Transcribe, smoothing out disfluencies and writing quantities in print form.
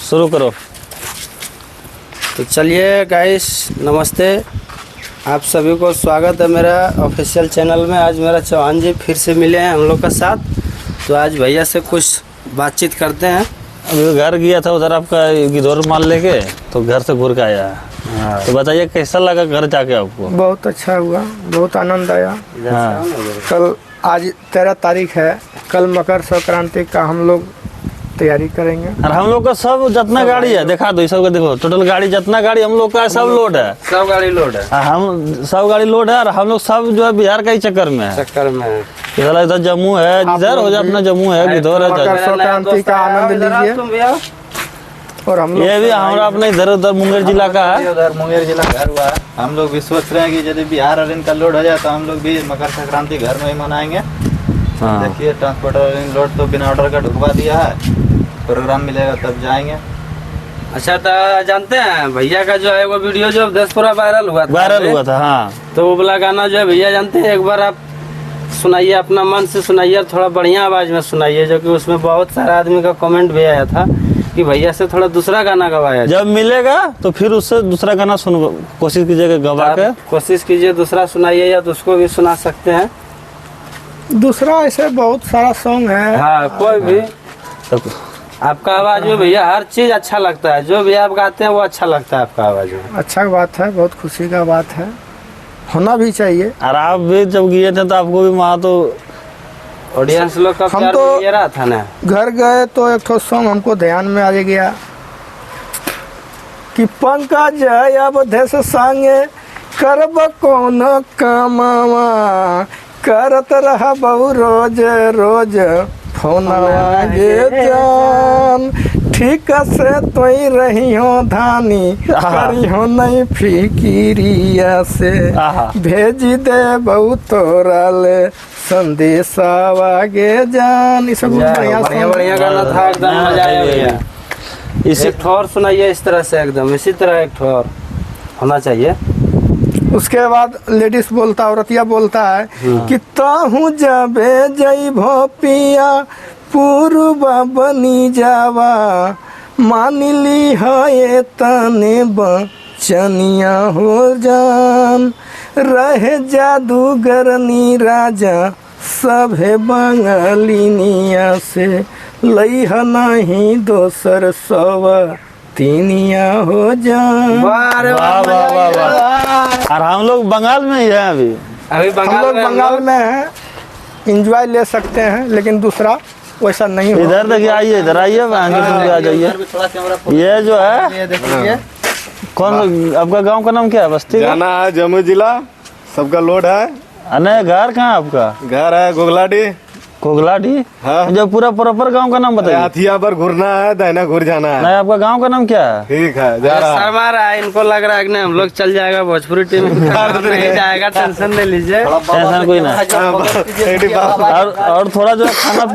शुरू करो। तो चलिए गाइस, नमस्ते, आप सभी को स्वागत है मेरा ऑफिशियल चैनल में। आज मेरा चौहान जी फिर से मिले हैं हम लोग का साथ, तो आज भैया से कुछ बातचीत करते हैं। अभी घर गया था उधर आपका गिद्धौर माल लेके, तो घर से घूर के आया है। तो बताइए कैसा लगा घर जाके आपको? बहुत अच्छा हुआ, बहुत आनंद आया। हाँ। कल आज 13 तारीख है, कल मकर संक्रांति का हम लोग तैयारी करेंगे। और हम लोग का सब जितना गाड़ी है दिखा दो, सब का देखो, टोटल गाड़ी जितना गाड़ी हम लोग का है सब लोड है। सब गाड़ी लोड है। हम सब गाड़ी लोड है और हम लोग सब जो है बिहार का ही चक्कर में है। इधर जम्मू है, इधर हो जाए अपना जम्मू है, गिद्धौर है। मकर संक्रांति का आनंद लीजिए। और हम लोग ये भी हमारा अपने इधर उधर मुंगेर जिला का है। उधर मुंगेर जिला घर हुआ है। हम लोग भी सोच रहे हैं कि यदि बिहार और इनका लोड हो जाए तो हम लोग भी मकर संक्रांति घर में ही मनाएंगे। हाँ। देखिए ट्रांसपोर्टर लोड तो बिना ऑर्डर का ढुकवा दिया है, प्रोग्राम मिलेगा तब जाएंगे। अच्छा, तो जानते हैं भैया का जो है वो वीडियो जो देश पूरा वायरल हुआ था। हाँ। तो वो वाला गाना जो है भैया जानते हैं, एक बार आप सुनाइए, अपना मन से सुनाइए, थोड़ा बढ़िया आवाज में सुनाइए, जो कि उसमें बहुत सारा आदमी का कमेंट भी आया था कि भैया से थोड़ा दूसरा गाना गवाया। जब मिलेगा तो फिर उससे दूसरा गाना सुन कोशिश कीजिएगा गवा के। कोशिश कीजिए दूसरा सुनाइए, या तो उसको भी सुना सकते हैं। दूसरा ऐसे बहुत सारा सॉन्ग है। हाँ, कोई भी। तो आपका आवाज में भैया हर चीज अच्छा लगता है, जो भी आप गाते हैं वो अच्छा लगता है आपका आवाज में। अच्छा बात है, बहुत खुशी का बात है, होना भी चाहिए। और आप भी जब गए थे तो आपको भी वहाँ तो ऑडियंस लोग का हम प्यार तो मिल रहा था ना। घर गए तो एक ठो सॉन्ग हमको ध्यान में आ गया कि पंकज अब देश संगे करब कौन कमावा, करत रह बहु रोज रोज फोनवा गे जान, ठीक से तोई रही हो धानी, करी हो नहीं फिकिरिया से, भेज दे बहु तोरा ले संदेशावा गे जान। ये सब बढ़िया बढ़िया गाना था, एकदम मजा आया भैया। इसी ठोर सुनाइए इस तरह से, एकदम इसी तरह एक ठोर होना चाहिए। उसके बाद लेडीज बोलता, औरतिया बोलता है कि ताहू जबे जई भोपिया पूर्व बनी जावा, मान ली है तने बचनिया हो जान, रहे जादूगरनी राजा सभे बंगालिनिया से, लईह नहीं दोसर सव तीनिया हो जान। वाह वाह वाह वाह। और हम लोग बंगाल में ही हैं अभी हम लोग बंगाल में हैं, इंजॉय ले सकते हैं, लेकिन दूसरा वैसा नहीं हो। इधर देखिए, आइए इधर आइए, आ जाइए। ये जो है कौन, आपका गांव का नाम क्या है? बस्ती जाना है जम्मू जिला, सबका लोड है। अने घर कहाँ है आपका? घर है गोगलाडी। कोगलाडी? हाँ। जो पूरा प्रॉपर गांव का नाम बताइए। हाथिया पर घूरना है, दाहिना घूर जाना है। नहीं, आपका गांव का नाम क्या है? ठीक है, जा रहा है। शर्मा रहा है, इनको लग रहा है कि नहीं हम लोग चल जाएगा भोजपुरी टीम नहीं जाएगा, टेंशन नहीं लीजिए। टेंशन कोई नहीं। और थोड़ा जो खाना पीना